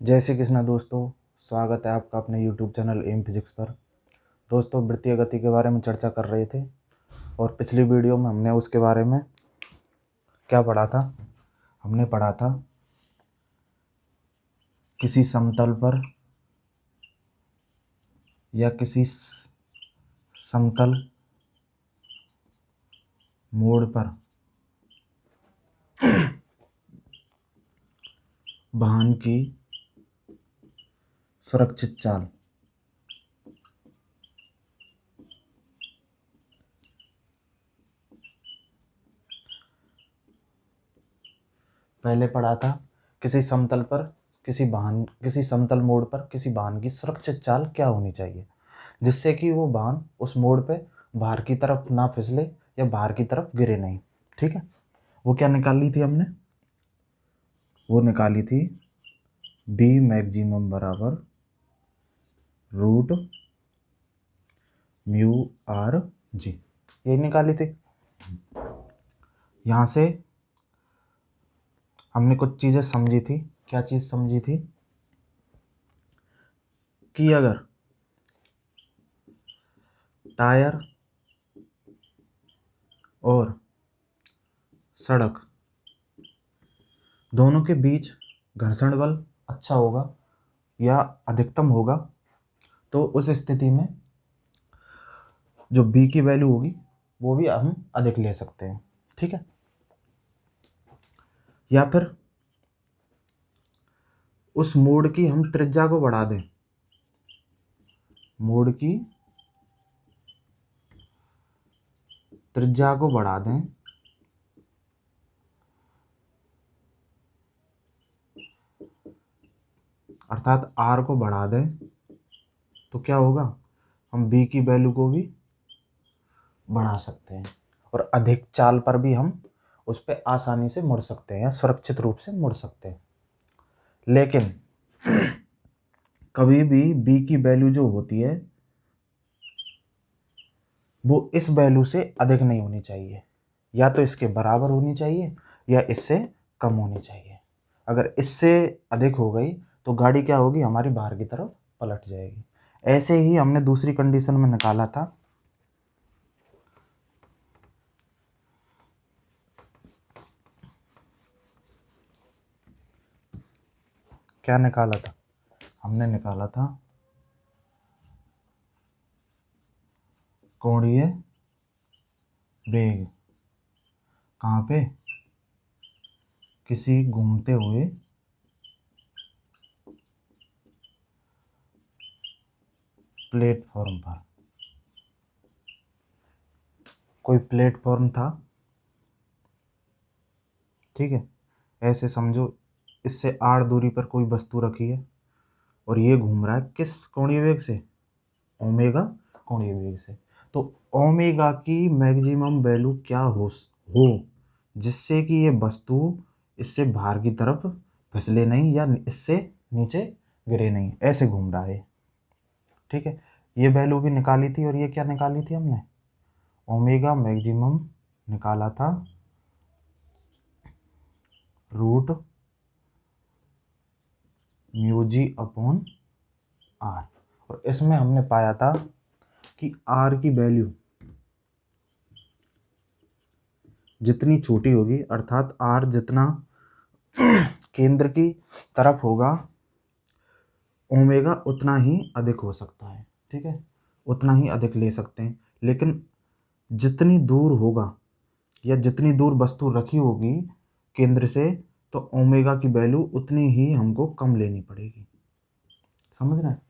जय श्री कृष्णा दोस्तों। स्वागत है आपका अपने YouTube चैनल एम फिजिक्स पर। दोस्तों, वृत्तीय गति के बारे में चर्चा कर रहे थे और पिछली वीडियो में हमने उसके बारे में क्या पढ़ा था। हमने पढ़ा था किसी समतल पर या किसी समतल मोड़ पर वाहन की सुरक्षित चाल। पहले पढ़ा था किसी समतल पर किसी समतल मोड़ पर किसी वाहन की सुरक्षित चाल क्या होनी चाहिए, जिससे कि वो वाहन उस मोड़ पे बाहर की तरफ ना फिसले या बाहर की तरफ गिरे नहीं। ठीक है, वो क्या निकाली थी हमने? वो निकाली थी बी मैक्सिमम बराबर रूट म्यू आर जी, ये निकाली थी। यहाँ से हमने कुछ चीज़ें समझी थी। क्या चीज़ समझी थी? कि अगर टायर और सड़क दोनों के बीच घर्षण बल अच्छा होगा या अधिकतम होगा, तो उस स्थिति में जो बी की वैल्यू होगी वो भी हम अधिक ले सकते हैं। ठीक है, या फिर उस मोड़ की हम त्रिज्या को बढ़ा दें। मोड़ की त्रिज्या को बढ़ा दें, अर्थात आर को बढ़ा दें, तो क्या होगा? हम बी की वैल्यू को भी बढ़ा सकते हैं और अधिक चाल पर भी हम उस पर आसानी से मुड़ सकते हैं या सुरक्षित रूप से मुड़ सकते हैं। लेकिन कभी भी बी की वैल्यू जो होती है वो इस वैल्यू से अधिक नहीं होनी चाहिए, या तो इसके बराबर होनी चाहिए या इससे कम होनी चाहिए। अगर इससे अधिक हो गई तो गाड़ी क्या होगी? हमारी बाहर की तरफ पलट जाएगी। ऐसे ही हमने दूसरी कंडीशन में निकाला था। क्या निकाला था? हमने निकाला था कोणीय वेग। कहाँ पे? किसी घूमते हुए प्लेटफॉर्म पर। कोई प्लेटफॉर्म था, ठीक है। ऐसे समझो, इससे आड़ दूरी पर कोई वस्तु रखी है और ये घूम रहा है किस कोणीय वेग से? ओमेगा कोणीय वेग से। तो ओमेगा की मैक्सिमम वैल्यू क्या हो जिससे कि ये वस्तु इससे बाहर की तरफ फिसले नहीं या इससे नीचे गिरे नहीं, ऐसे घूम रहा है। ठीक है, ये वैल्यू भी निकाली थी। और ये क्या निकाली थी हमने? ओमेगा मैक्सिमम निकाला था root mu g upon r. और इसमें हमने पाया था कि आर की वैल्यू जितनी छोटी होगी, अर्थात आर जितना केंद्र की तरफ होगा, ओमेगा उतना ही अधिक हो सकता है। ठीक है, उतना ही अधिक ले सकते हैं। लेकिन जितनी दूर होगा या जितनी दूर वस्तु रखी होगी केंद्र से, तो ओमेगा की वैल्यू उतनी ही हमको कम लेनी पड़ेगी। समझ रहे हैं?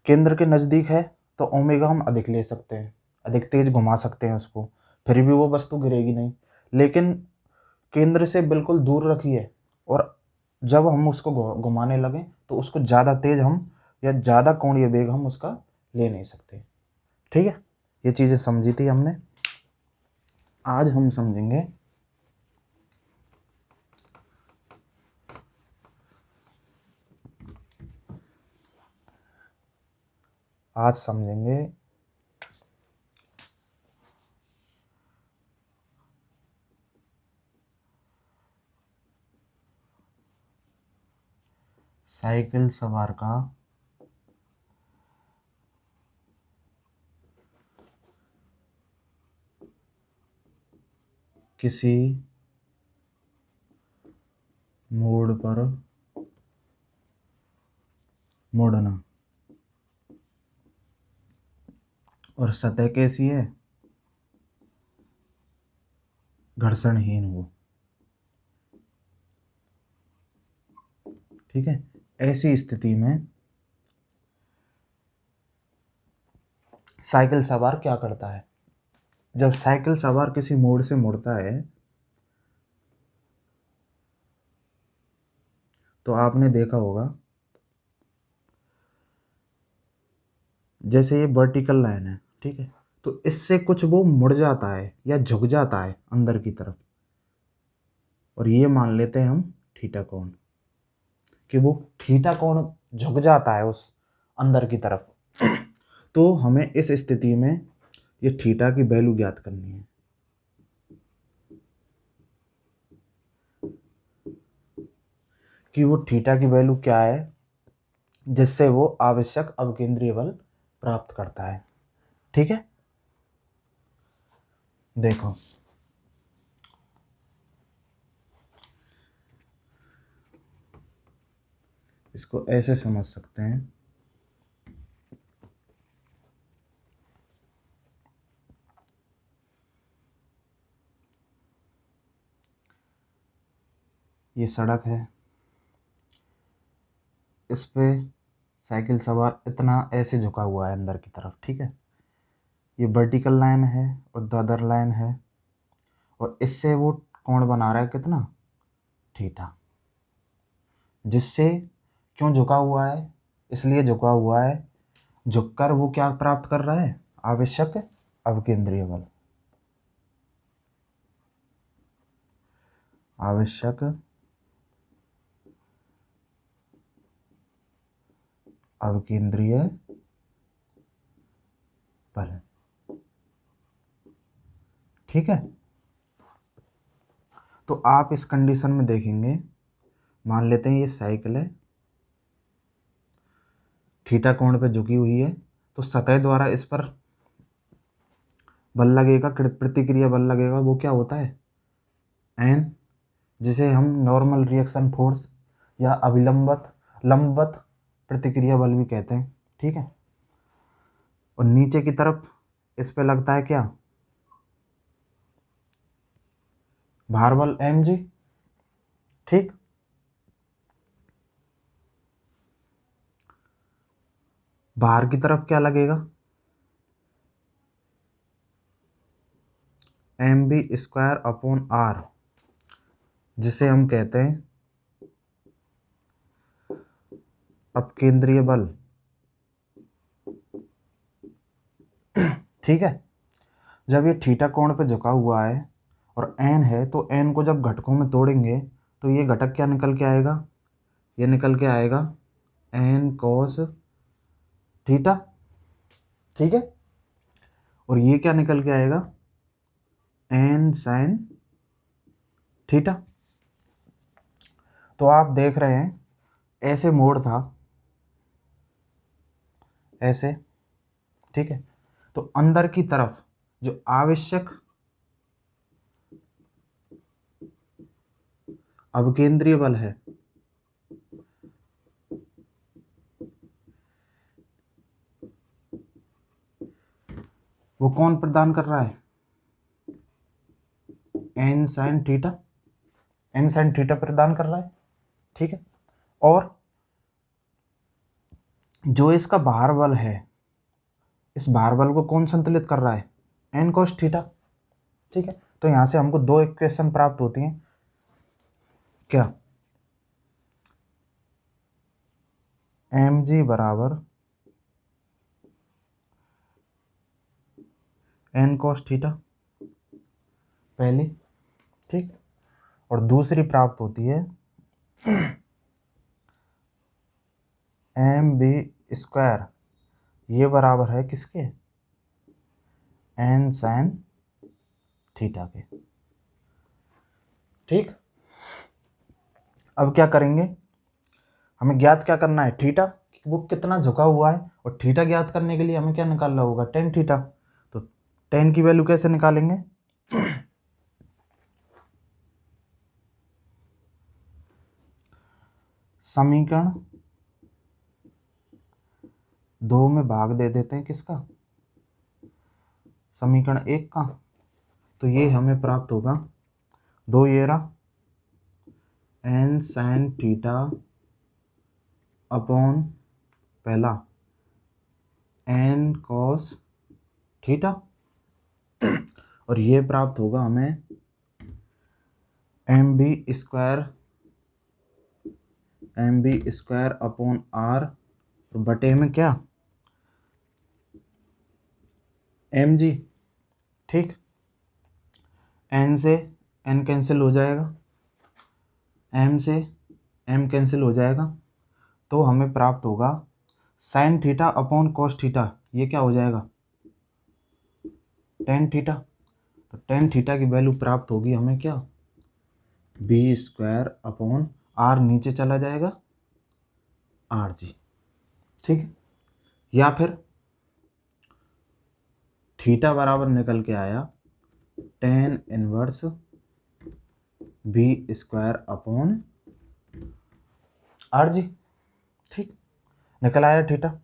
केंद्र के नज़दीक है तो ओमेगा हम अधिक ले सकते हैं, अधिक तेज घुमा सकते हैं उसको, फिर भी वो वस्तु गिरेगी नहीं। लेकिन केंद्र से बिल्कुल दूर रखी है और जब हम उसको घुमाने लगें तो उसको ज़्यादा तेज हम या ज़्यादा कोणीय वेग हम उसका ले नहीं सकते। ठीक है, ये चीज़ें समझी थी हमने। आज हम समझेंगे आज समझेंगे साइकिल सवार का किसी मोड़ पर मुड़ना और सतह कैसी है, घर्षणहीन हो। ठीक है, ऐसी स्थिति में साइकिल सवार क्या करता है, जब साइकिल सवार किसी मोड़ से मुड़ता है तो आपने देखा होगा जैसे ये वर्टिकल लाइन है, ठीक है, तो इससे कुछ वो मुड़ जाता है या झुक जाता है अंदर की तरफ, और ये मान लेते हैं हम थीटा कोण, कि वो थीटा कोण झुक जाता है उस अंदर की तरफ। तो हमें इस स्थिति में ये थीटा की वैल्यू ज्ञात करनी है। कि वो थीटा की वैल्यू क्या है जिससे वो आवश्यक अवकेंद्रीय बल प्राप्त करता है। ठीक है, देखो इसको ऐसे समझ सकते हैं, ये सड़क है, इस पे साइकिल सवार इतना ऐसे झुका हुआ है अंदर की तरफ। ठीक है, ये वर्टिकल लाइन है और द अदर लाइन है, और इससे वो कोण बना रहा है कितना, थीटा, जिससे क्यों झुका हुआ है, इसलिए झुका हुआ है, झुककर वो क्या प्राप्त कर रहा है, आवश्यक अवकेंद्रीय बल। आवश्यक अवकेंद्रीय बल। ठीक है, तो आप इस कंडीशन में देखेंगे, मान लेते हैं ये साइकिल है, थीटा कोण पे झुकी हुई है, तो सतह द्वारा इस पर बल लगेगा, प्रतिक्रिया बल लगेगा, वो क्या होता है, एन, जिसे हम नॉर्मल रिएक्शन फोर्स या अभिलंबत लंबवत प्रतिक्रिया बल भी कहते हैं। ठीक है, और नीचे की तरफ इस पे लगता है क्या, भार बल mg। ठीक, बाहर की तरफ क्या लगेगा, mv²/r, जिसे हम कहते हैं अपकेंद्रीय बल। ठीक है, जब ये थीटा कोण पे झुका हुआ है और एन है, तो एन को जब घटकों में तोड़ेंगे तो ये घटक क्या निकल के आएगा, ये निकल के आएगा एन कॉस थीटा। ठीक है, और ये क्या निकल के आएगा, एन साइन थीटा। तो आप देख रहे हैं ऐसे मोड़ था, ऐसे। ठीक है, तो अंदर की तरफ जो आवश्यक अवकेंद्रीय बल है वो कौन प्रदान कर रहा है, N sine theta, N sine theta प्रदान कर रहा है। ठीक है, और जो इसका भार बल है, इस भार बल को कौन संतुलित कर रहा है, एन कोस थीटा। ठीक है, तो यहां से हमको दो इक्वेशन प्राप्त होती हैं, क्या, mg बराबर एन कोस थीटा पहली। ठीक, और दूसरी प्राप्त होती है mv², ये बराबर है किसके, एन साइन थीटा के। ठीक, अब क्या करेंगे, हमें ज्ञात क्या करना है, थीटा, कि वो कितना झुका हुआ है, और थीटा ज्ञात करने के लिए हमें क्या निकालना होगा, टेन थीटा। तो टेन की वैल्यू कैसे निकालेंगे, समीकरण 2 में भाग दे देते हैं किसका, समीकरण 1 का। तो ये हमें प्राप्त होगा 2 ये रहा एन साइन थीटा अपॉन पहला एन कॉस थीटा, और ये प्राप्त होगा हमें m b square upon r बटे में क्या, एम जी। ठीक, एन से एन कैंसिल हो जाएगा, एम से एम कैंसिल हो जाएगा, तो हमें प्राप्त होगा sign theta upon cos theta, ये क्या हो जाएगा, टेन थीटा। तो टेन थीटा की वैल्यू प्राप्त होगी हमें क्या, बी स्क्वायर अपॉन आर नीचे चला जाएगा आर जी। ठीक है, या फिर थीटा बराबर निकल के आया tan inverse b square upon r g. ठीक, निकल आया थीटा।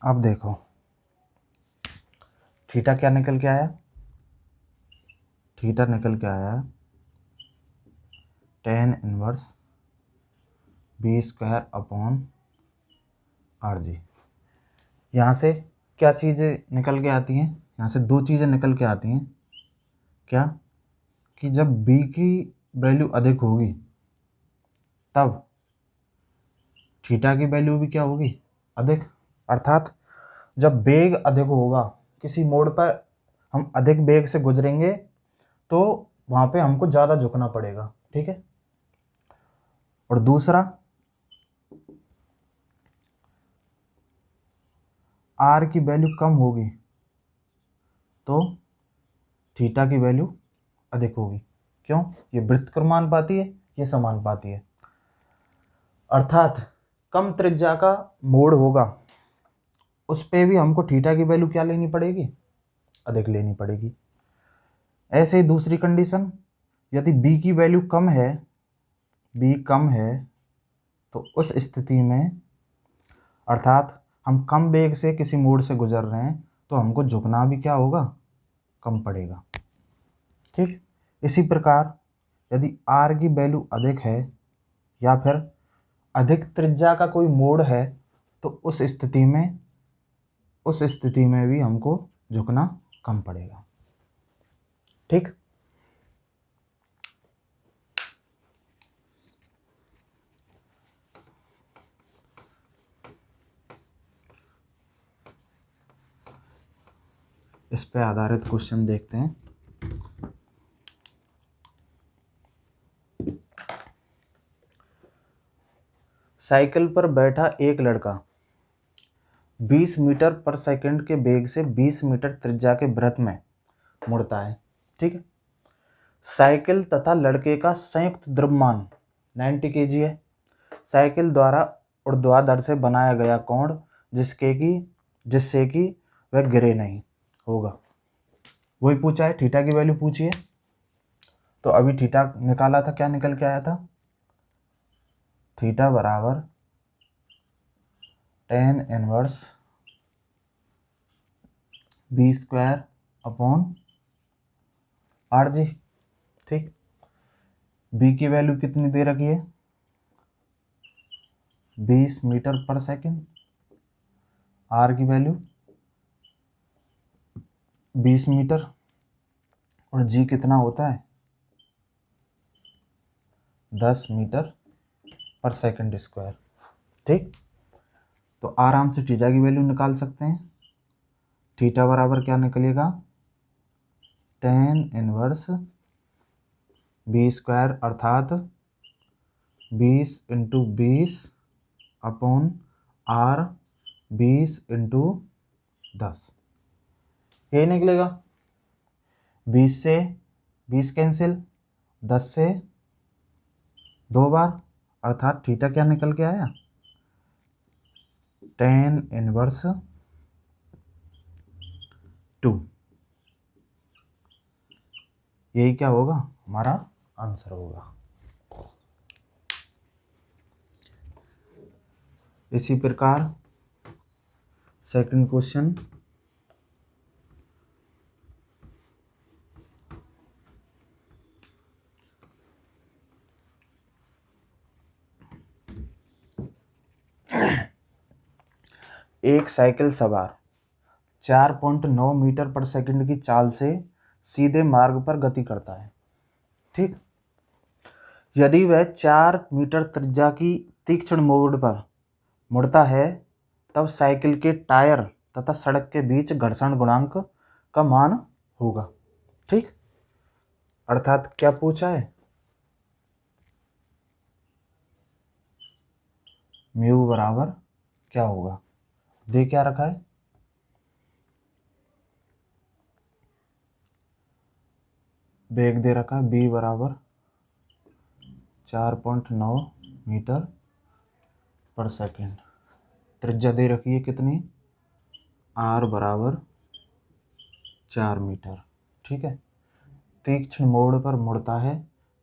अब देखो थीटा क्या निकल के आया, थीटा निकल के आया tan inverse b square upon r g. यहाँ से क्या चीज़ें निकल के आती हैं, यहाँ से दो चीज़ें निकल के आती हैं, क्या, कि जब b की वैल्यू अधिक होगी तब थीटा की वैल्यू भी क्या होगी, अधिक। अर्थात जब वेग अधिक होगा, किसी मोड़ पर हम अधिक वेग से गुजरेंगे तो वहाँ पे हमको ज़्यादा झुकना पड़ेगा। ठीक है, और दूसरा आर की वैल्यू कम होगी तो थीटा की वैल्यू अधिक होगी। क्यों, ये वृत्त क्रमानुपाती है, ये समानुपाती है। अर्थात कम त्रिज्या का मोड़ होगा उस पे भी हमको थीटा की वैल्यू क्या लेनी पड़ेगी, अधिक लेनी पड़ेगी। ऐसे ही दूसरी कंडीशन, यदि b की वैल्यू कम है, b कम है, तो उस स्थिति में अर्थात हम कम वेग से किसी मोड़ से गुजर रहे हैं तो हमको झुकना भी क्या होगा, कम पड़ेगा। ठीक, इसी प्रकार यदि r की वैल्यू अधिक है या फिर अधिक त्रिज्या का कोई मोड़ है तो उस स्थिति में भी हमको झुकना कम पड़ेगा। ठीक, इस पे आधारित क्वेश्चन देखते हैं। साइकिल पर बैठा एक लड़का 20 मीटर पर सेकंड के वेग से 20 मीटर त्रिज्या के वृत्त में मुड़ता है। ठीक है, साइकिल तथा लड़के का संयुक्त द्रव्यमान 90 kg है। साइकिल द्वारा ऊर्ध्वाधर से बनाया गया कोण जिससे कि वह गिरे नहीं होगा, वही पूछा है, थीटा की वैल्यू पूछी है। तो अभी थीटा निकाला था, क्या निकल के आया था, थीटा बराबर tan inverse b square upon r g. ठीक, बी की वैल्यू कितनी दे रखी है, 20 मीटर पर सेकंड, आर की वैल्यू 20 मीटर, और जी कितना होता है 10 मीटर पर सेकंड स्क्वायर। ठीक, तो आराम से थीटा की वैल्यू निकाल सकते हैं। थीटा बराबर क्या निकलेगा, टेन इनवर्स बी स्क्वायर अर्थात 20 × 20 अपॉन आर 20 इंटू 10, यही निकलेगा। 20 से 20 कैंसिल, 10 से 2 बार, अर्थात थीटा क्या निकल के आया, tan इनवर्स 2। यही क्या होगा, हमारा आंसर होगा। इसी प्रकार सेकंड क्वेश्चन, एक साइकिल सवार 4.9 मीटर पर सेकंड की चाल से सीधे मार्ग पर गति करता है। ठीक, यदि वह 4 मीटर त्रिज्या की तीक्ष्ण मोड़ पर मुड़ता है तब साइकिल के टायर तथा सड़क के बीच घर्षण गुणांक का मान होगा। ठीक, अर्थात क्या पूछा है, म्यू बराबर क्या होगा, दे क्या रखा है, वेग दे रखा है b बराबर 4.9 मीटर पर सेकंड, त्रिज्या दे रखी है कितनी, r बराबर 4 मीटर। ठीक है, तीक्ष्ण मोड़ पर मुड़ता है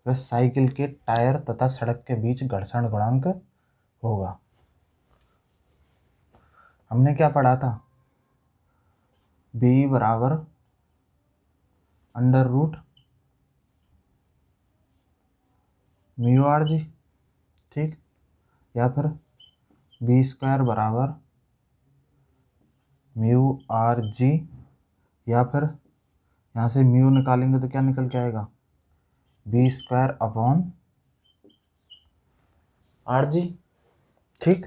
वह साइकिल के टायर तथा सड़क के बीच घर्षण गुणांक होगा। हमने क्या पढ़ा था, b बराबर under root mu r g. ठीक, या फिर बी स्क्वायर बराबर म्यू आर जी, या फिर यहाँ से म्यू निकालेंगे तो क्या निकल के आएगा, b square upon r g. ठीक,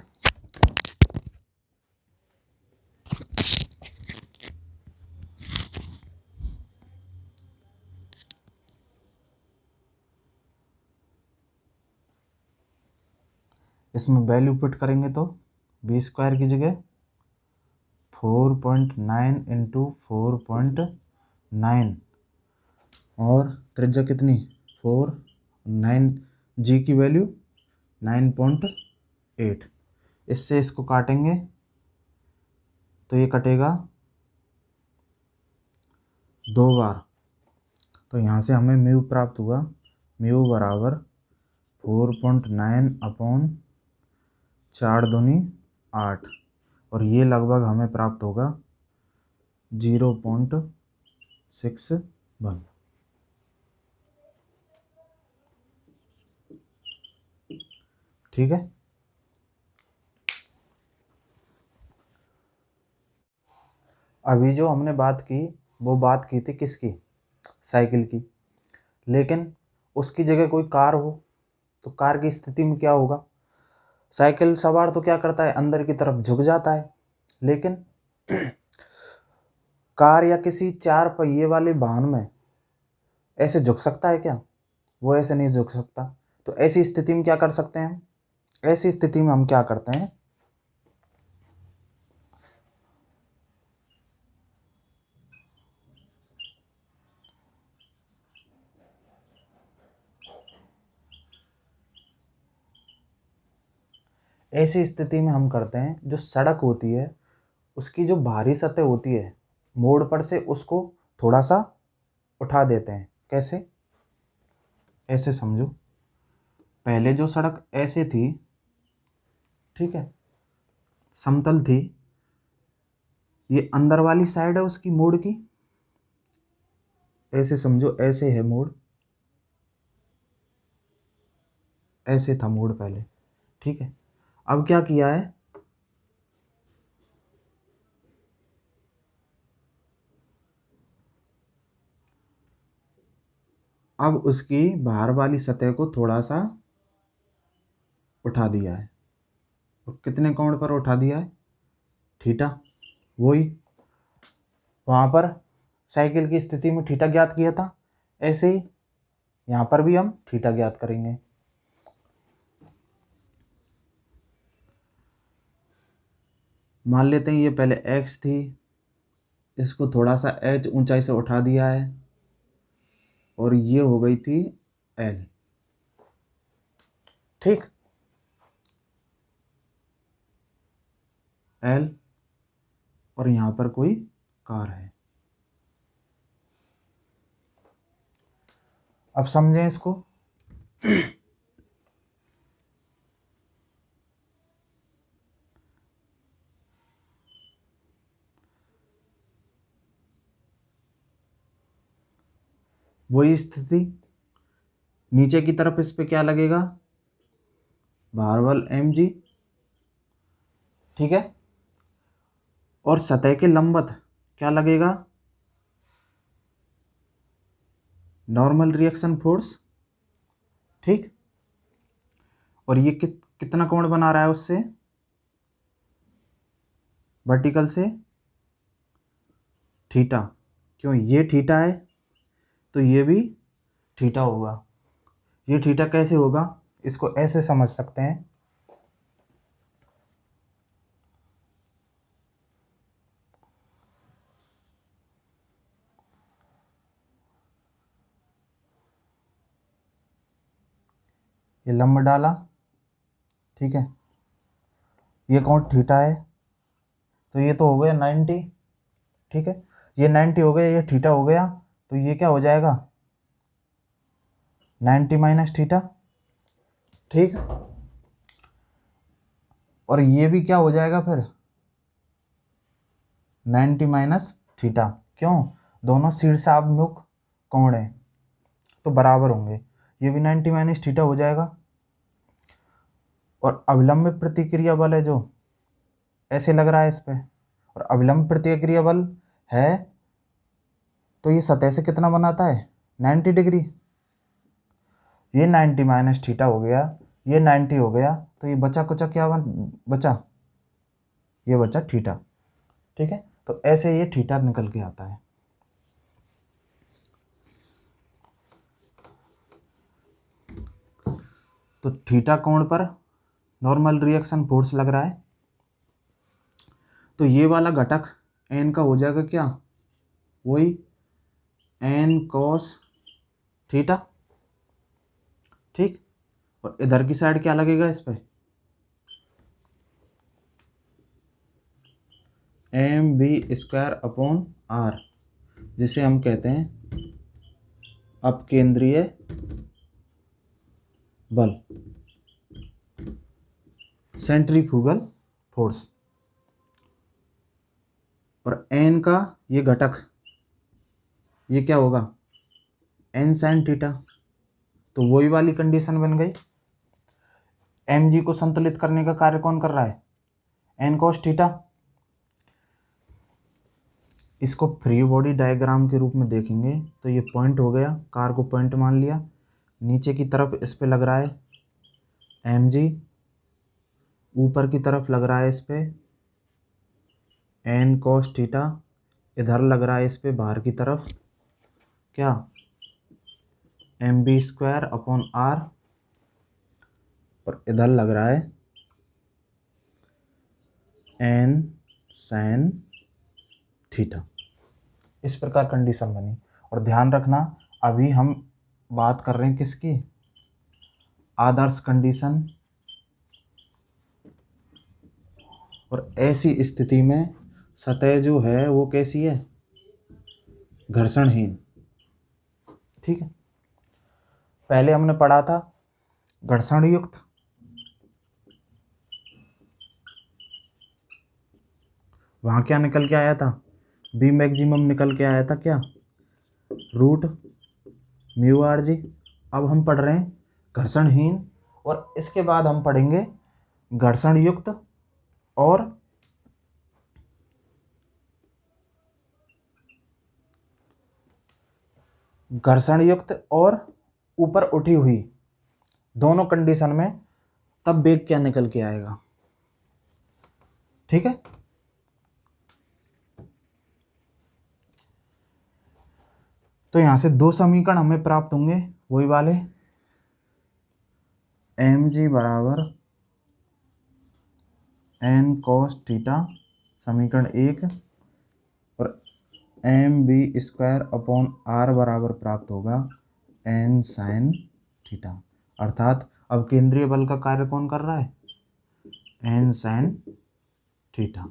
इसमें वैल्यू पुट करेंगे तो बी स्क्वायर की जगह 4.9 इंटू 4.9 और त्रिज्या कितनी 4, 9, जी की वैल्यू 9.8। इससे इसको काटेंगे तो ये कटेगा 2 बार, तो यहाँ से हमें म्यू प्राप्त हुआ, म्यू बराबर 4.9 अपॉन 4 दूनी 8, और ये लगभग हमें प्राप्त होगा 0.61। ठीक है, अभी जो हमने बात की वो बात की थी किसकी, साइकिल की, लेकिन उसकी जगह कोई कार हो तो कार की स्थिति में क्या होगा, साइकिल सवार तो क्या करता है, अंदर की तरफ झुक जाता है, लेकिन कार या किसी 4 पहिए वाले वाहन में ऐसे झुक सकता है क्या, वो ऐसे नहीं झुक सकता। तो ऐसी स्थिति में क्या कर सकते हैं, ऐसी स्थिति में हम क्या करते हैं, ऐसी स्थिति में हम करते हैं, जो सड़क होती है उसकी जो बाहरी सतह होती है मोड़ पर से उसको थोड़ा सा उठा देते हैं। कैसे, ऐसे समझो, पहले जो सड़क ऐसे थी, ठीक है, समतल थी, ये अंदर वाली साइड है उसकी मोड़ की, ऐसे समझो, ऐसे है मोड़, ऐसे था मोड़ पहले। ठीक है, अब क्या किया है, अब उसकी बाहर वाली सतह को थोड़ा सा उठा दिया है, और कितने कोण पर उठा दिया है, थीटा। वही वहाँ पर साइकिल की स्थिति में थीटा ज्ञात किया था, ऐसे ही यहाँ पर भी हम थीटा ज्ञात करेंगे। मान लेते हैं ये पहले x थी, इसको थोड़ा सा h ऊंचाई से उठा दिया है और ये हो गई थी l। ठीक, l और यहां पर कोई कार है। अब समझें इसको। वही स्थिति, नीचे की तरफ इस पे क्या लगेगा, भार बल mg। ठीक है, और सतह के लंबवत क्या लगेगा, नॉर्मल रिएक्शन फोर्स। ठीक, और ये कितना कोण बना रहा है उससे, वर्टिकल से थीटा। क्यों, ये थीटा है तो ये भी थीटा होगा। ये थीटा कैसे होगा, इसको ऐसे समझ सकते हैं, ये लंब डाला, ठीक है, ये कोण थीटा है तो ये तो हो गया 90। ठीक है, ये 90 हो गया, ये थीटा हो गया, तो ये क्या हो जाएगा, 90 माइनस थीटा। ठीक, और ये भी क्या हो जाएगा फिर, 90 माइनस थीटा। क्यों, दोनों शीर्षाभिमुख कोण है तो बराबर होंगे, ये भी 90 माइनस थीटा हो जाएगा। और अभिलंब प्रतिक्रिया बल है जो ऐसे लग रहा है इस पे, और अभिलंब प्रतिक्रिया बल है तो ये सतह से कितना बनाता है, 90 डिग्री। ये 90 माइनस थीटा हो गया, ये 90 हो गया, तो ये बचा कुचा क्या बचा, ये बचा थीटा। ठीक है, तो ऐसे ये थीटा निकल के आता है। तो थीटा कोण पर नॉर्मल रिएक्शन फोर्स लग रहा है, तो ये वाला घटक n का हो जाएगा क्या, वही n cos थीटा। ठीक, और इधर की साइड क्या लगेगा इस पे, mv² अपॉन r, जिसे हम कहते हैं अपकेंद्रीय बल, सेंट्रीफ्यूगल फोर्स। और n का ये घटक, ये क्या होगा, n sin थीटा। तो वही वाली कंडीशन बन गई, mg को संतुलित करने का कार्य कौन कर रहा है, n cos थीटा। इसको फ्री बॉडी डायग्राम के रूप में देखेंगे तो ये पॉइंट हो गया, कार को पॉइंट मान लिया, नीचे की तरफ इस पे लग रहा है mg, ऊपर की तरफ लग रहा है इस पे n cos थीटा, इधर लग रहा है इस पे बाहर की तरफ क्या, mv² अपॉन r, और इधर लग रहा है n sin थीटा। इस प्रकार कंडीशन बनी। और ध्यान रखना, अभी हम बात कर रहे हैं किसकी, आदर्श कंडीशन। और ऐसी स्थिति में सतह जो है वो कैसी है, घर्षणहीन। ठीक है, पहले हमने पढ़ा था घर्षण युक्त, वहाँ क्या निकल के आया था, बी मैक्सिमम निकल के आया था क्या, √μrg। अब हम पढ़ रहे हैं घर्षणहीन, और इसके बाद हम पढ़ेंगे घर्षण युक्त और घर्षण युक्त और ऊपर उठी हुई, दोनों कंडीशन में तब वेग क्या निकल के आएगा। ठीक है, तो यहां से दो समीकरण हमें प्राप्त होंगे, वही वाले, mg बराबर n cos थीटा समीकरण 1 और mv² बराबर प्राप्त होगा n sin थीटा। अर्थात अब केंद्रीय बल का कार्य कौन कर रहा है? n sin theta.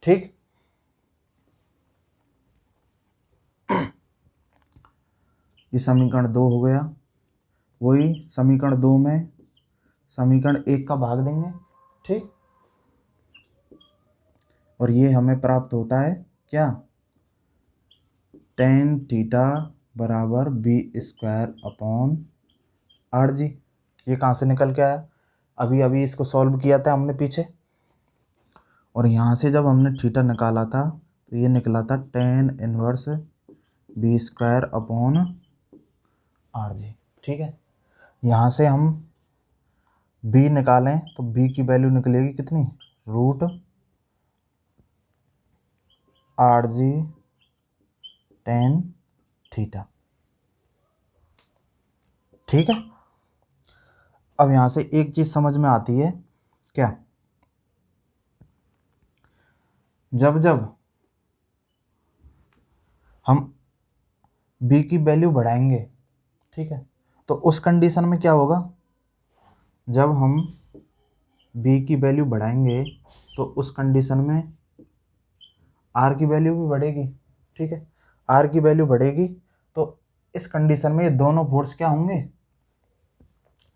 ठीक, ये समीकरण 2 हो गया। वही समीकरण 2 में समीकरण 1 का भाग देंगे। ठीक, और ये हमें प्राप्त होता है क्या? tan थीटा बराबर b²/r(g). ये कहाँ से निकल के आया? अभी अभी इसको सॉल्व किया था हमने पीछे, और यहाँ से जब हमने थीटा निकाला था तो ये निकला था tan इनवर्स b²/r(g). ठीक है, यहाँ से हम b निकालें तो b की वैल्यू निकलेगी कितनी? √r(g) tan theta. ठीक है, अब यहाँ से एक चीज समझ में आती है क्या? जब जब हम b की वैल्यू बढ़ाएंगे, ठीक है, तो उस कंडीशन में क्या होगा? जब हम b की वैल्यू बढ़ाएंगे तो उस कंडीशन में r की वैल्यू भी बढ़ेगी। ठीक है, r की वैल्यू बढ़ेगी तो इस कंडीशन में ये दोनों फोर्स क्या होंगे?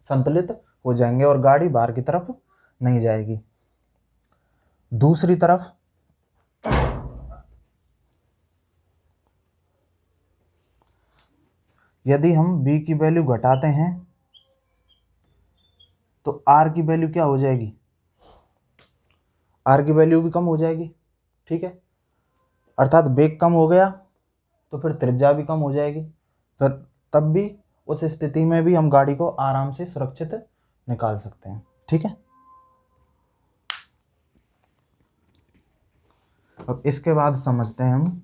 संतुलित हो जाएंगे और गाड़ी बाहर की तरफ नहीं जाएगी। दूसरी तरफ यदि हम b की वैल्यू घटाते हैं तो r की वैल्यू क्या हो जाएगी? r की वैल्यू भी कम हो जाएगी। ठीक है, अर्थात वेग कम हो गया तो फिर त्रिज्या भी कम हो जाएगी। फिर तब भी उस स्थिति में भी हम गाड़ी को आराम से सुरक्षित निकाल सकते हैं। ठीक है, अब इसके बाद समझते हैं हम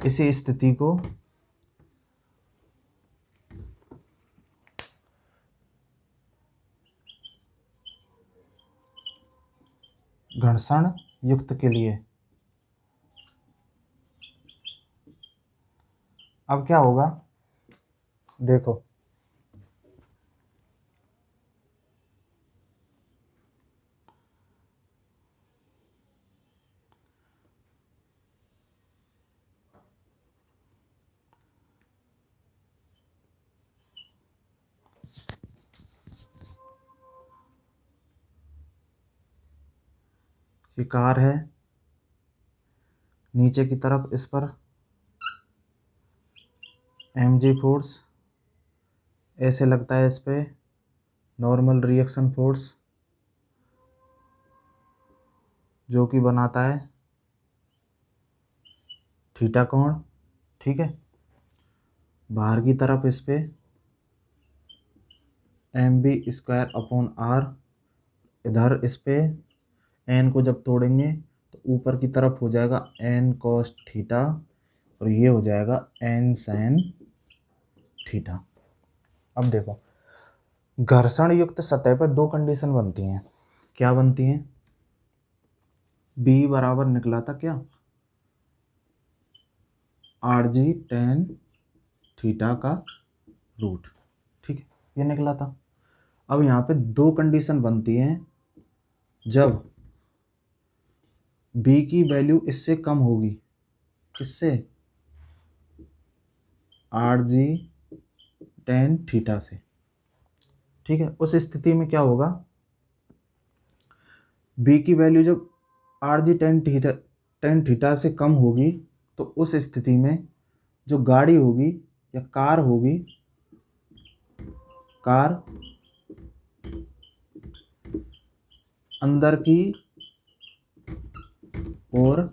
इसी स्थिति को घर्षण युक्त के लिए। अब क्या होगा? देखो, ये कार है, नीचे की तरफ इस पर mg फोर्स, ऐसे लगता है इस पे नॉर्मल रिएक्शन फोर्स जो कि बनाता है थीटा कोण। ठीक है, बाहर की तरफ इस पे mv²/r, इधर इस पे n को जब तोड़ेंगे तो ऊपर की तरफ हो जाएगा n cos थीटा और ये हो जाएगा n sin थीटा। अब देखो, घर्षण युक्त सतह पर दो कंडीशन बनती हैं। क्या बनती हैं? b बराबर निकला था क्या? rg tan थीटा का रूट। ठीक है, ये निकला था। अब यहाँ पे दो कंडीशन बनती हैं। जब b की वैल्यू इससे कम होगी, किससे? rg tan थीटा से। ठीक है, उस स्थिति में क्या होगा? b की वैल्यू जब rg tan थीटा से कम होगी तो उस स्थिति में जो गाड़ी होगी या कार होगी, कार अंदर की ओर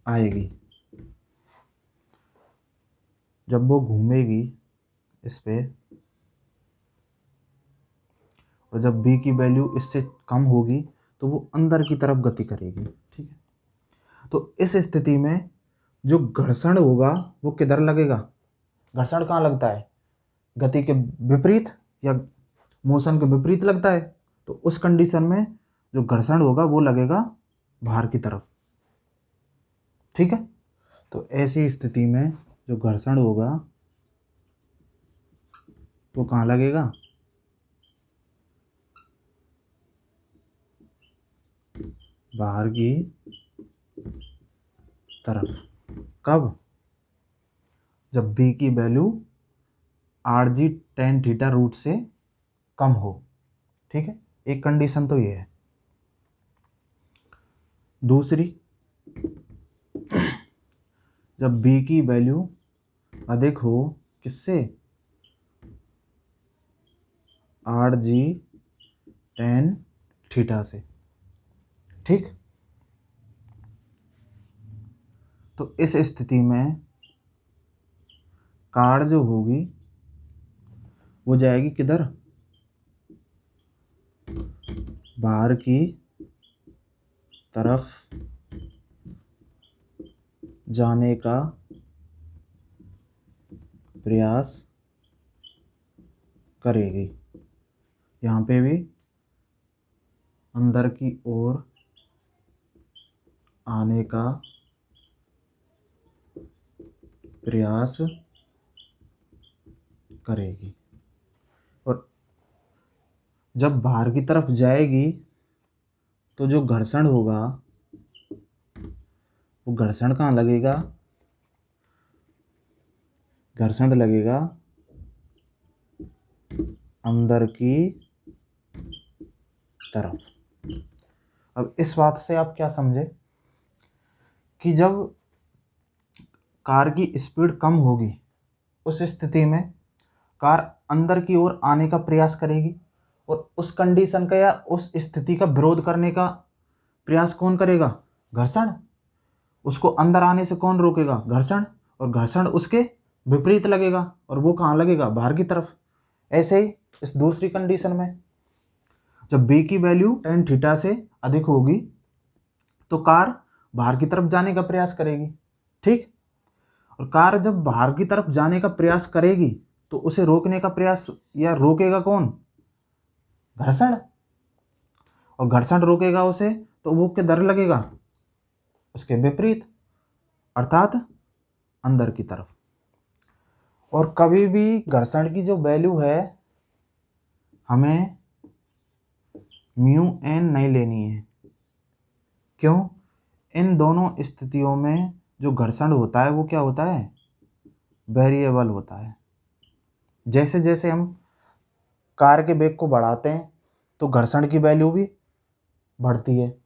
आएगी। जब वो घूमेगी इस पे और जब b की वैल्यू इससे कम होगी तो वो अंदर की तरफ गति करेगी। ठीक है, तो इस स्थिति में जो घर्षण होगा वो किधर लगेगा? घर्षण कहाँ लगता है? गति के विपरीत या मोशन के विपरीत लगता है। तो उस कंडीशन में जो घर्षण होगा वो लगेगा बाहर की तरफ। ठीक है, तो ऐसी स्थिति में जो घर्षण होगा वो कहाँ लगेगा? बाहर की तरफ। कब? जब b की value Rg tan theta root से कम हो। ठीक है, एक कंडीशन तो ये है। दूसरी, जब b की वैल्यू अधिक हो किससे? Rg tan थीटा से। ठीक, तो इस स्थिति में कार जो होगी वो जाएगी किधर? बाहर की तरफ जाने का प्रयास करेगी। यहाँ पे भी अंदर की ओर आने का प्रयास करेगी। और जब बाहर की तरफ जाएगी तो जो घर्षण होगा वो घर्षण कहाँ लगेगा? घर्षण लगेगा अंदर की तरफ। अब इस बात से आप क्या समझे कि जब कार की स्पीड कम होगी उस स्थिति में कार अंदर की ओर आने का प्रयास करेगी, और उस कंडीशन का या उस स्थिति का विरोध करने का प्रयास कौन करेगा? घर्षण। उसको अंदर आने से कौन रोकेगा? घर्षण। और घर्षण उसके विपरीत लगेगा, और वो कहाँ लगेगा? बाहर की तरफ। ऐसे ही इस दूसरी कंडीशन में जब b की वैल्यू tan थीटा से अधिक होगी तो कार बाहर की तरफ जाने का प्रयास करेगी। ठीक, और कार जब बाहर की तरफ जाने का प्रयास करेगी तो उसे रोकने का प्रयास या रोकेगा कौन? घर्षण। और घर्षण रोकेगा उसे तो वो किधर लगेगा? उसके विपरीत, अर्थात अंदर की तरफ। और कभी भी घर्षण की जो वैल्यू है हमें म्यू एन नहीं लेनी है। क्यों? इन दोनों स्थितियों में जो घर्षण होता है वो क्या होता है? वेरिएबल होता है। जैसे जैसे हम कार के वेग को बढ़ाते हैं तो घर्षण की वैल्यू भी बढ़ती है,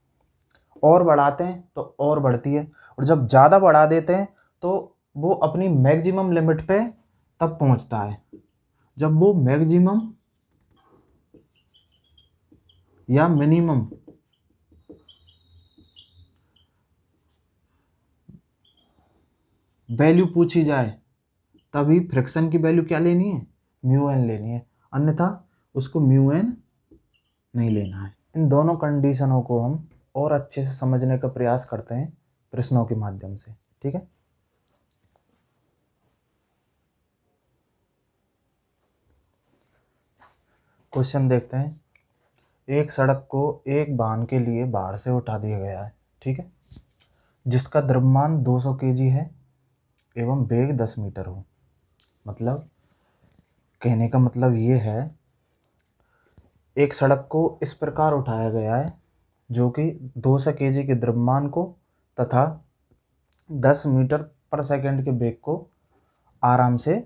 और बढ़ाते हैं तो और बढ़ती है, और जब ज़्यादा बढ़ा देते हैं तो वो अपनी मैक्सिमम लिमिट पे तब पहुंचता है जब वो मैक्सिमम या मिनिमम वैल्यू पूछी जाए, तभी फ्रिक्शन की वैल्यू क्या लेनी है? म्यू एन लेनी है, अन्यथा उसको म्यू एन नहीं लेना है। इन दोनों कंडीशनों को हम और अच्छे से समझने का प्रयास करते हैं प्रश्नों के माध्यम से। ठीक है, क्वेश्चन देखते हैं। एक सड़क को एक वाहन के लिए बाहर से उठा दिया गया है, ठीक है, जिसका द्रव्यमान 200 kg है एवं वेग 10 मीटर हो। मतलब कहने का मतलब ये है, एक सड़क को इस प्रकार उठाया गया है जो कि 200 kg के द्रव्यमान को तथा 10 मीटर पर सेकंड के वेग को आराम से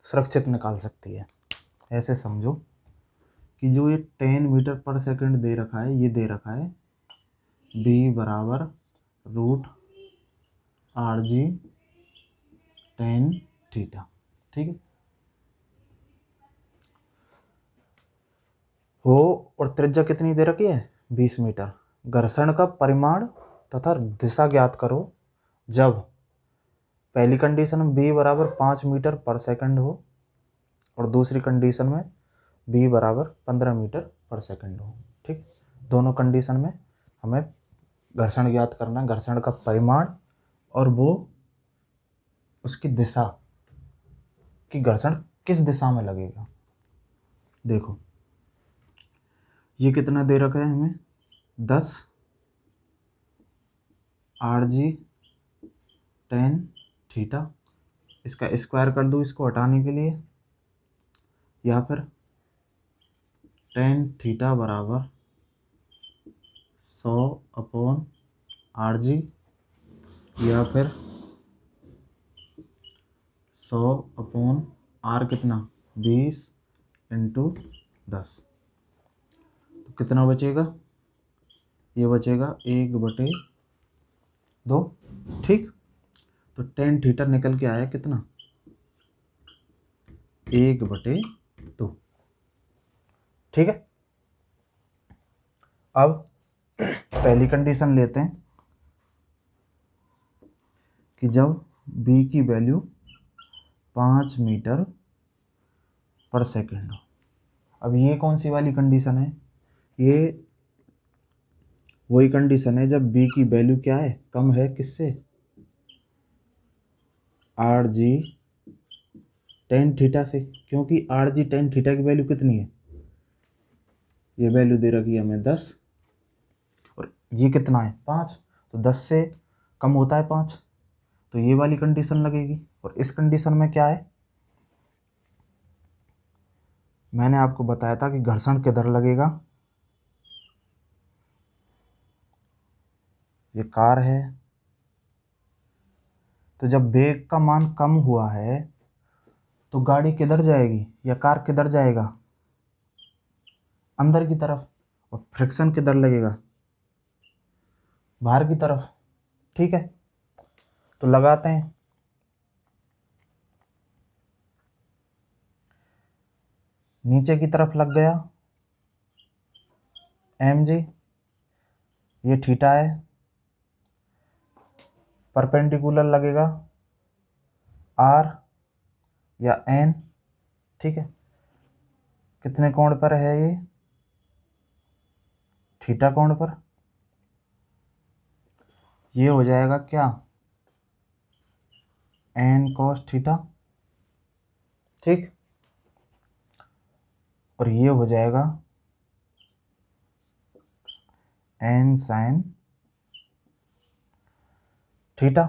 सुरक्षित निकाल सकती है। ऐसे समझो कि जो ये 10 मीटर पर सेकंड दे रखा है, ये दे रखा है b बराबर रूट Rg tan थीटा। ठीक है, हो और त्रिज्या कितनी दे रखी है? 20 मीटर। घर्षण का परिमाण तथा दिशा ज्ञात करो जब पहली कंडीशन में b बराबर 5 मीटर पर सेकंड हो और दूसरी कंडीशन में b बराबर 15 मीटर पर सेकंड हो। ठीक, दोनों कंडीशन में हमें घर्षण ज्ञात करना है, घर्षण का परिमाण और वो उसकी दिशा कि घर्षण किस दिशा में लगेगा। देखो ये कितना दे रखा है हमें, 10 Rg tan थीटा, इसका स्क्वायर कर दूँ इसको हटाने के लिए, या फिर tan थीटा बराबर 100/Rg, या फिर 100/R कितना 20 × 10, तो कितना बचेगा, ये बचेगा 1/2। ठीक, तो tan थीटा निकल के आया कितना, 1/2। ठीक है, अब पहली कंडीशन लेते हैं कि जब b की वैल्यू 5 मीटर पर सेकंड हो। अब ये कौन सी वाली कंडीशन है, ये वही कंडीशन है जब b की वैल्यू क्या है, कम है किससे, Rg tan थीटा से, क्योंकि Rg tan थीटा की वैल्यू कितनी है, ये वैल्यू दे रखी है हमें 10 और ये कितना है 5, तो 10 से कम होता है 5, तो ये वाली कंडीशन लगेगी। और इस कंडीशन में क्या है, मैंने आपको बताया था कि घर्षण किधर लगेगा, ये कार है, तो जब वेग का मान कम हुआ है तो गाड़ी किधर जाएगी या कार किधर जाएगा, अंदर की तरफ, और फ्रिक्शन किधर लगेगा, बाहर की तरफ। ठीक है, तो लगाते हैं, नीचे की तरफ लग गया mg, ये थीटा है, परपेंडिकुलर लगेगा r या n। ठीक है, कितने कोण पर है ये, थीटा कोण पर, ये हो जाएगा क्या, n cos थीटा। ठीक, और ये हो जाएगा n sin थीटा।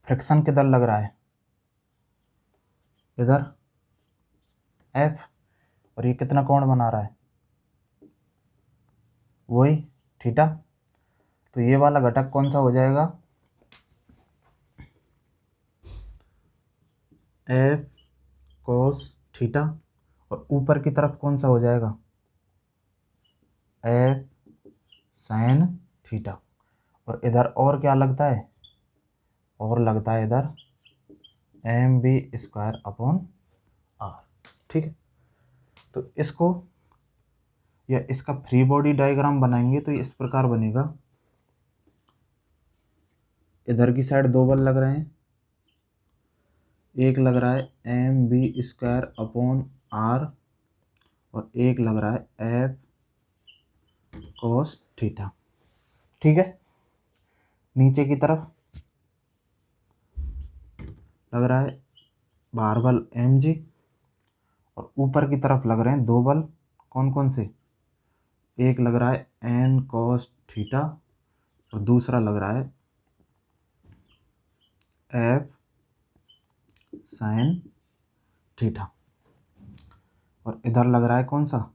फ्रिक्शन किधर लग रहा है, इधर F, और ये कितना कोण बना रहा है, वही थीटा, तो ये वाला घटक कौन सा हो जाएगा, F cos थीटा, और ऊपर की तरफ कौन सा हो जाएगा, F sin थीटा, और इधर और क्या लगता है, और लगता है इधर mv²/r। ठीक है, तो इसको या इसका फ्री बॉडी डायग्राम बनाएंगे तो इस प्रकार बनेगा, इधर की साइड 2 बल लग रहे हैं, एक लग रहा है mv²/r और एक लग रहा है F cos थीटा। ठीक है, नीचे की तरफ लग रहा है बाहर बल mg और ऊपर की तरफ लग रहे हैं 2 बल, कौन कौन से, एक लग रहा है n cos थीटा और दूसरा लग रहा है F sin थीटा, और इधर लग रहा है कौन सा,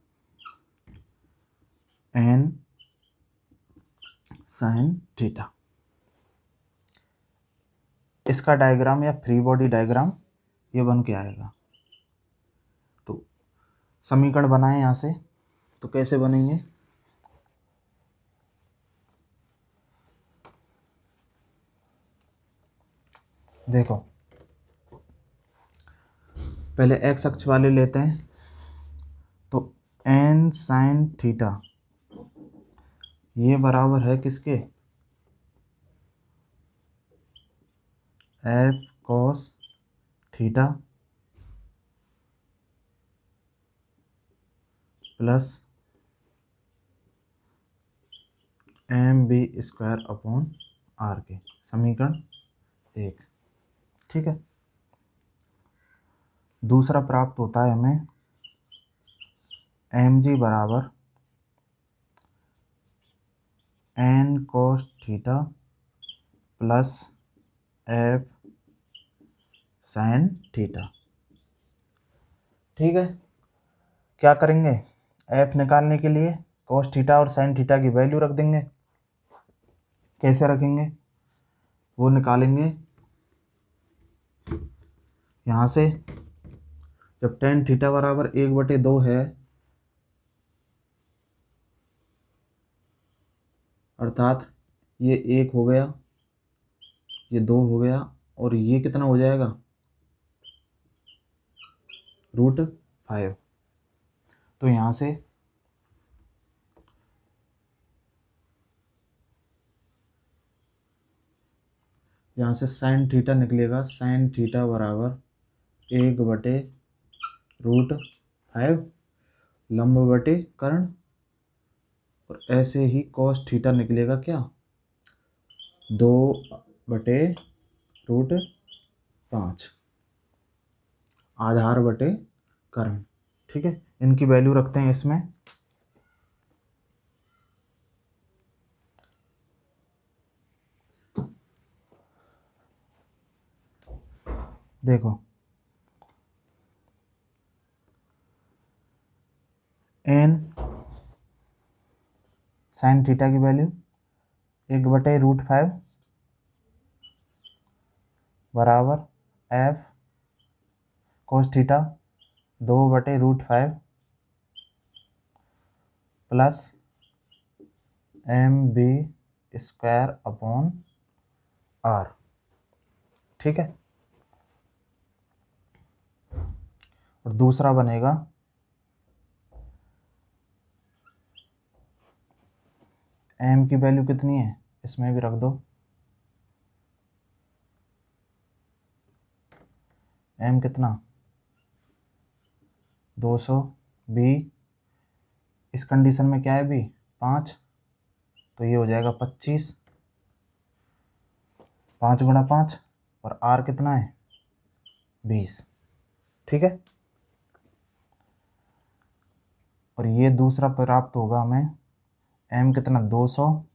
n sin थीटा। इसका डायग्राम या फ्री बॉडी डायग्राम ये बन के आएगा। तो समीकरण बनाएं यहाँ से, तो कैसे बनेंगे, देखो पहले x अक्ष वाले लेते हैं, तो n sin थीटा ये बराबर है किसके, F cos theta plus mv²/r। R के, समीकरण 1। ठीक है। दूसरा प्राप्त होता है हमें एम जी बराबर N cos theta plus F sine theta. ठीक है। क्या करेंगे, एफ निकालने के लिए कोस थीटा और साइन थीटा की वैल्यू रख देंगे। कैसे रखेंगे, वो निकालेंगे यहाँ से। जब टेन थीटा बराबर 1/2 है, अर्थात ये 1 हो गया, ये 2 हो गया, और ये कितना हो जाएगा, √5। तो यहाँ से साइन थीटा निकलेगा, साइन थीटा बराबर 1/√5 लंब बटे कर्ण, और ऐसे ही कॉस थीटा निकलेगा क्या, 2/√5 आधार बटे कर्ण। ठीक है। इनकी वैल्यू रखते हैं इसमें। देखो एन साइन थीटा की वैल्यू 1/√5 बराबर F cos theta 2/√5 plus MB² ठीक है। और दूसरा बनेगा एम की वैल्यू कितनी है, इसमें भी रख दो। एम कितना, 200, बी इस कंडीशन में क्या है, बी 5, तो ये हो जाएगा 25, 5 गुणा 5, और आर कितना है 20। ठीक है। और ये दूसरा प्राप्त होगा हमें, एम कितना 200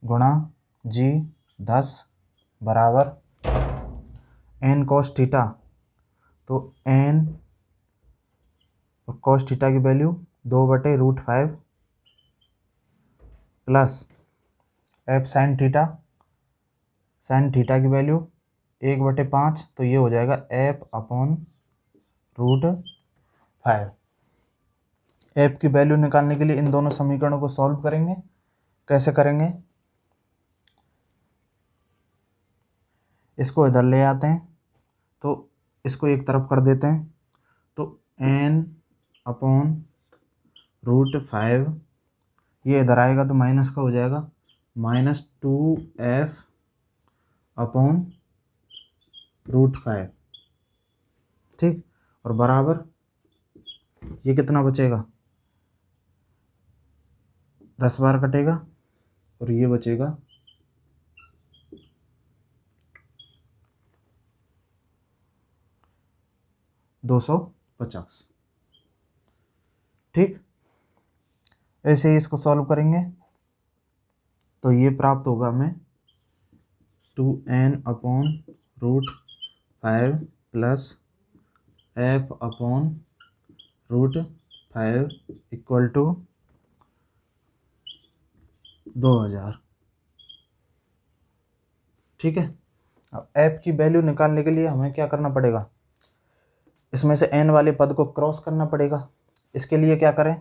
गुणा जी 10 बराबर एन कोस थीटा, तो एन और कोस थीटा की value 2/√5 plus F sine theta, sign theta की वैल्यू 1/5, तो ये हो जाएगा F/√5। एफ की वैल्यू निकालने के लिए इन दोनों समीकरणों को सॉल्व करेंगे। कैसे करेंगे, इसको इधर ले आते हैं, तो इसको एक तरफ कर देते हैं, तो n/√5 ये इधर आएगा तो माइनस का हो जाएगा, -2f/√5। ठीक। और बराबर ये कितना बचेगा, 10 बार कटेगा, और ये बचेगा 250। ठीक। ऐसे ही इसको सॉल्व करेंगे, तो ये प्राप्त होगा हमें 2n/√5 plus f/√5 equal to 2000। ठीक है। अब f की वैल्यू निकालने के लिए हमें क्या करना पड़ेगा, इसमें से n वाले पद को क्रॉस करना पड़ेगा। इसके लिए क्या करें,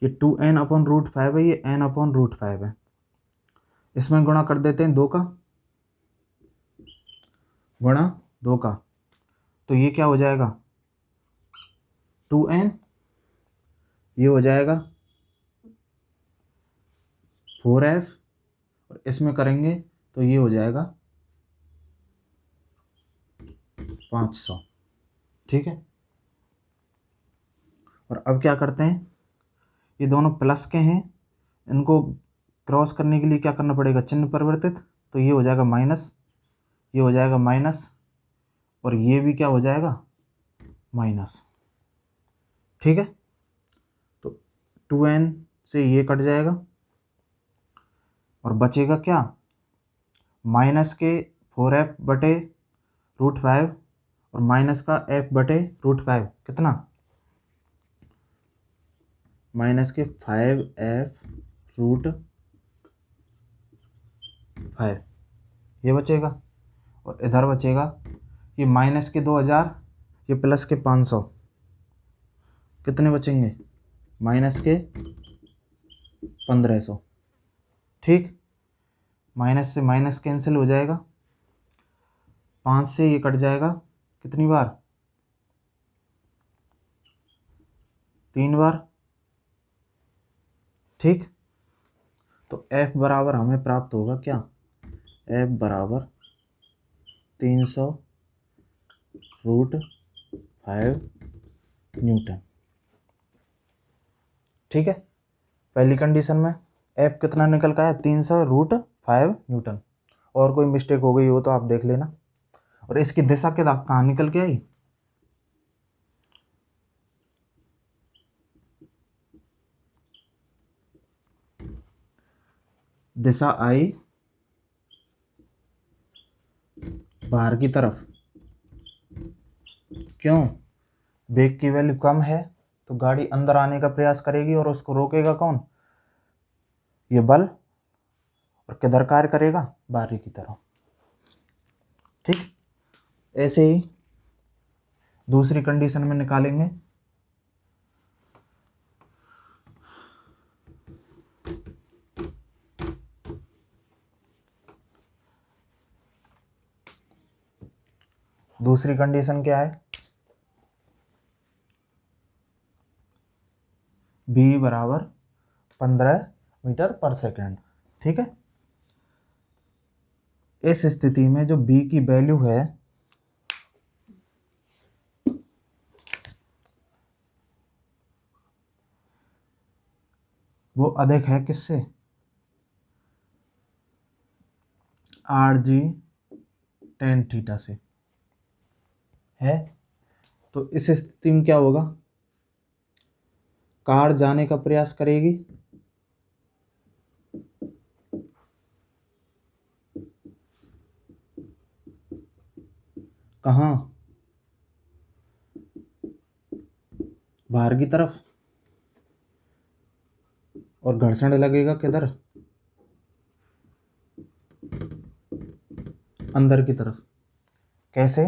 ये 2n/√5 है, ये n/√5 है, इसमें गुणा कर देते हैं 2 का गुणा 2 का, तो ये क्या हो जाएगा 2n, ये हो जाएगा 4f, और इसमें करेंगे तो ये हो जाएगा 500। ठीक है। और अब क्या करते हैं, ये दोनों प्लस के हैं, इनको क्रॉस करने के लिए क्या करना पड़ेगा, चिन्ह परिवर्तित, तो ये हो जाएगा माइनस, ये हो जाएगा माइनस, और ये भी क्या हो जाएगा, माइनस। ठीक है, तो 2n से ये कट जाएगा और बचेगा क्या, माइनस के 4f/√5 और माइनस का f/√5 कितना, माइनस के 5f√5 ये बचेगा। और इधर बचेगा ये माइनस के 2000, ये प्लस के 500, कितने बचेंगे, माइनस के 1500। ठीक, माइनस से माइनस कैंसिल हो जाएगा, 5 से ये कट जाएगा कितनी बार, 3 बार। ठीक, तो f बराबर हमें प्राप्त होगा क्या, f बराबर 300√5 न्यूटन। ठीक है, पहली कंडीशन में f कितना निकल का है, 300√5 न्यूटन। और कोई मिस्टेक हो गई हो तो आप देख लेना। और इसकी दिशा के कहाँ निकल के आई, दिशा आई बाहर की तरफ। क्यों, वेग की वैल्यू कम है तो गाड़ी अंदर आने का प्रयास करेगी और उसको रोकेगा कौन, ये बल, और किधर कार्य करेगा, बाहरी की तरफ। ठीक, ऐसे ही दूसरी कंडीशन में निकालेंगे। दूसरी कंडीशन क्या है, b बराबर 15 मीटर पर सेकेंड। ठीक है, इस स्थिति में जो b की वैल्यू है वो अधिक है किससे, rg tan θ से है। तो इस स्थिति में क्या होगा, कार जाने का प्रयास करेगी, कहाँ, बाहर की तरफ, और घर्षण लगेगा किधर, अंदर की तरफ। कैसे,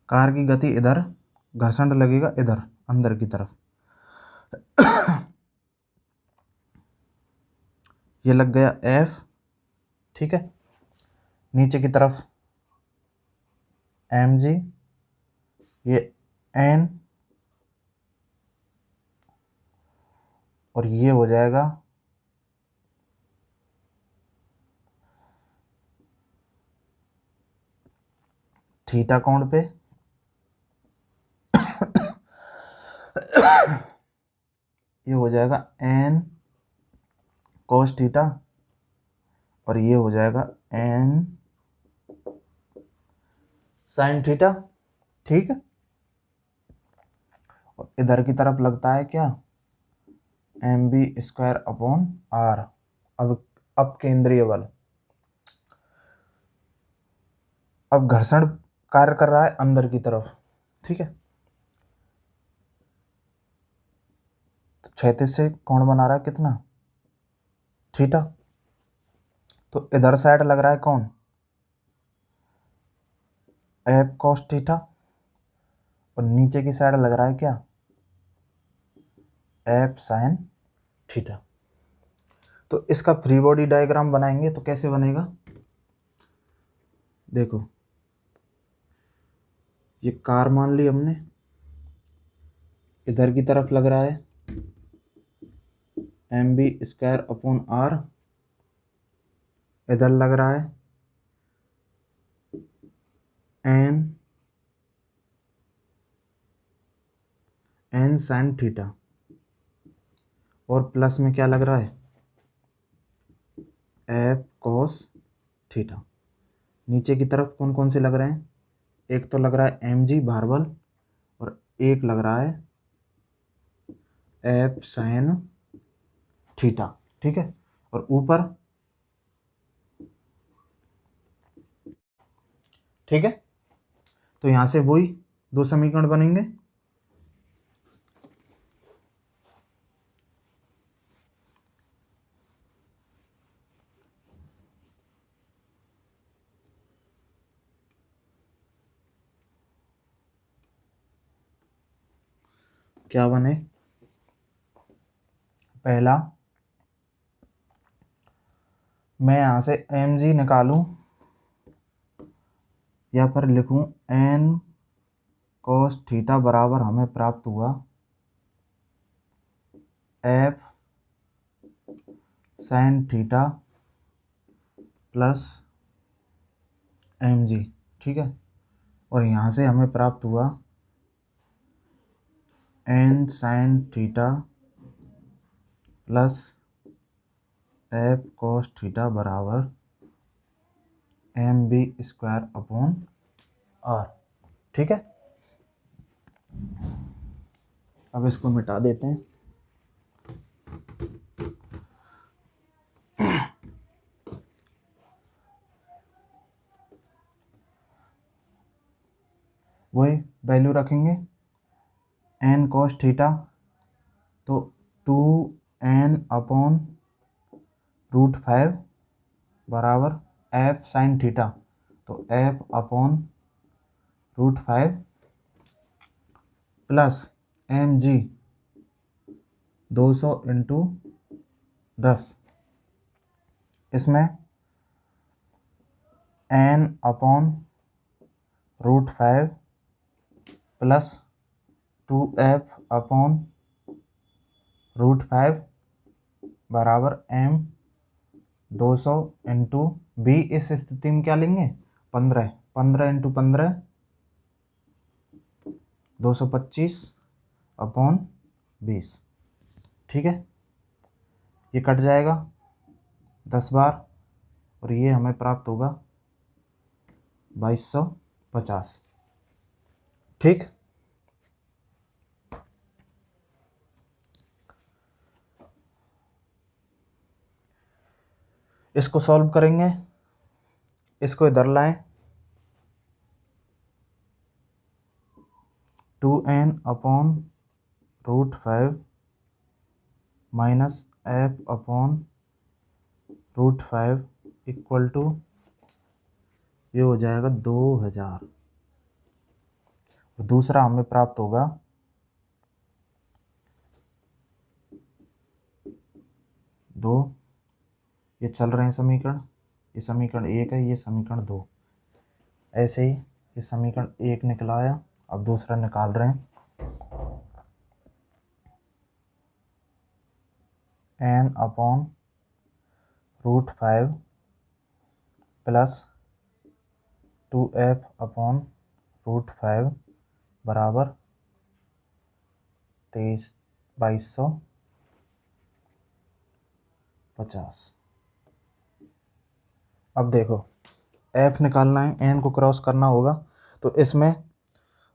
कार की गति इधर, घर्षण लगेगा इधर अंदर की तरफ। ये लग गया F। ठीक है, नीचे की तरफ mg, ये n, और ये हो जाएगा थीटा कोण पे, ये हो जाएगा n cos थीटा, और ये हो जाएगा n sin थीटा। ठीक है, और इधर की तरफ लगता है क्या, mv²/r। अब केंद्रीय बल, अब घर्षण कार्य कर रहा है अंदर की तरफ। ठीक है, तो क्षैतिज से कोण बना रहा है कितना, थीटा। तो इधर साइड लग रहा है कौन, f cos थीटा, और नीचे की साइड लग रहा है क्या, f sin थीटा। तो इसका फ्री बॉडी डायग्राम बनाएंगे तो कैसे बनेगा, देखो ये कार मान ली हमने, इधर की तरफ लग रहा है mv²/r, इधर लग रहा है एन साइन थीटा, और प्लस में क्या लग रहा है, एफ कॉस थीटा। नीचे की तरफ कौन कौन से लग रहे हैं, एक तो लग रहा है एम जी बारबल, और एक लग रहा है एफ साइन थीटा। ठीक है, और ऊपर, ठीक है, तो यहां से वही दो समीकरण बनेंगे। क्या बने, पहला मैं यहां से एम जी निकालूं या फिर लिखूं एन कॉस थीटा बराबर हमें प्राप्त हुआ F sine theta plus m g. ठीक है, और यहाँ से हमें प्राप्त हुआ N sine theta plus F cos theta बराबर m b square upon r. ठीक है, अब इसको मिटा देते हैं। वही वैल्यू रखेंगे, एन कॉस थीटा तो 2n/√5 बराबर एफ साइन थीटा तो f/√5 प्लस एम जी 200 × 10, इसमें n/√5 प्लस 2f/√5 बराबर m 200 × b। इस स्थिति में क्या लेंगे, 15 × 15 225/20। ठीक है, ये कट जाएगा 10 बार और ये हमें प्राप्त होगा 2250। ठीक, इसको सॉल्व करेंगे, इसको इधर लाएं, 2n/√5 minus f/√5 equal to ये हो जाएगा 2000। और दूसरा हमें प्राप्त होगा 2, ये चल रहे हैं समीकरण, ये समीकरण 1 है, ये समीकरण 2। ऐसे ही ये समीकरण 1 निकल आया, अब दूसरा निकाल रहे हैं, n/√5 प्लस 2f/√5 बराबर 2250। अब देखो f निकालना है, n को क्रॉस करना होगा, तो इसमें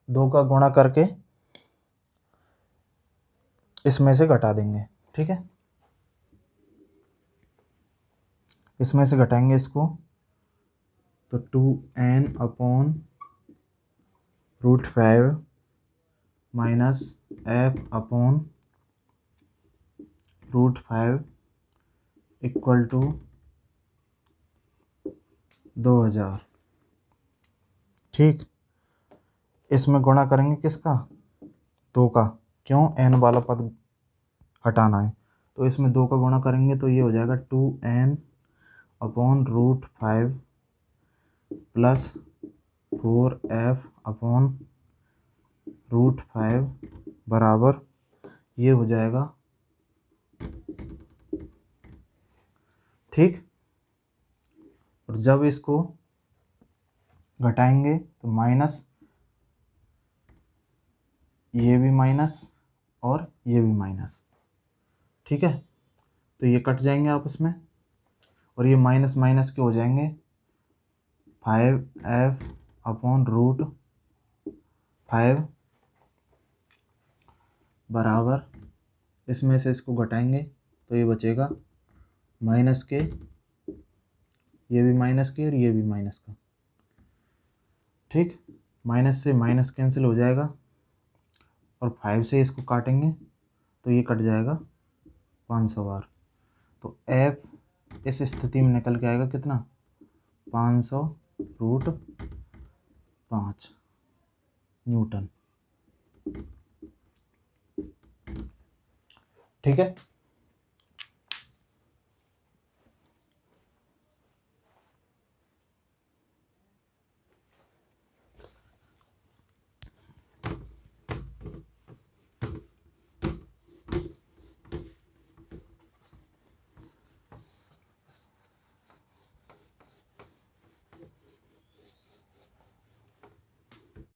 2 का गुणा करके इसमें से घटा देंगे। ठीक है, इसमें से घटाएंगे इसको तो 2n/√5 minus f/√5 equal to 2000। ठीक, इसमें गुणा करेंगे किसका, 2 का, क्यों, n वाला पद हटाना है, तो इसमें 2 का गुणा करेंगे तो ये हो जाएगा 2n/√5 प्लस 4f/√5 बराबर ये हो जाएगा। ठीक, और जब इसको घटाएंगे तो माइनस, ये भी माइनस और ये भी माइनस, ठीक है। तो ये कट जाएंगे आपस में और ये माइनस माइनस के हो जाएंगे 5f/√5 बराबर, इसमें से इसको घटाएंगे तो ये बचेगा माइनस के, ये भी माइनस के और ये भी माइनस का, ठीक। माइनस से माइनस कैंसिल हो जाएगा और 5 से इसको काटेंगे तो ये कट जाएगा 500 बार। तो F इस स्थिति में निकल के आएगा कितना, 500√5 न्यूटन, ठीक है।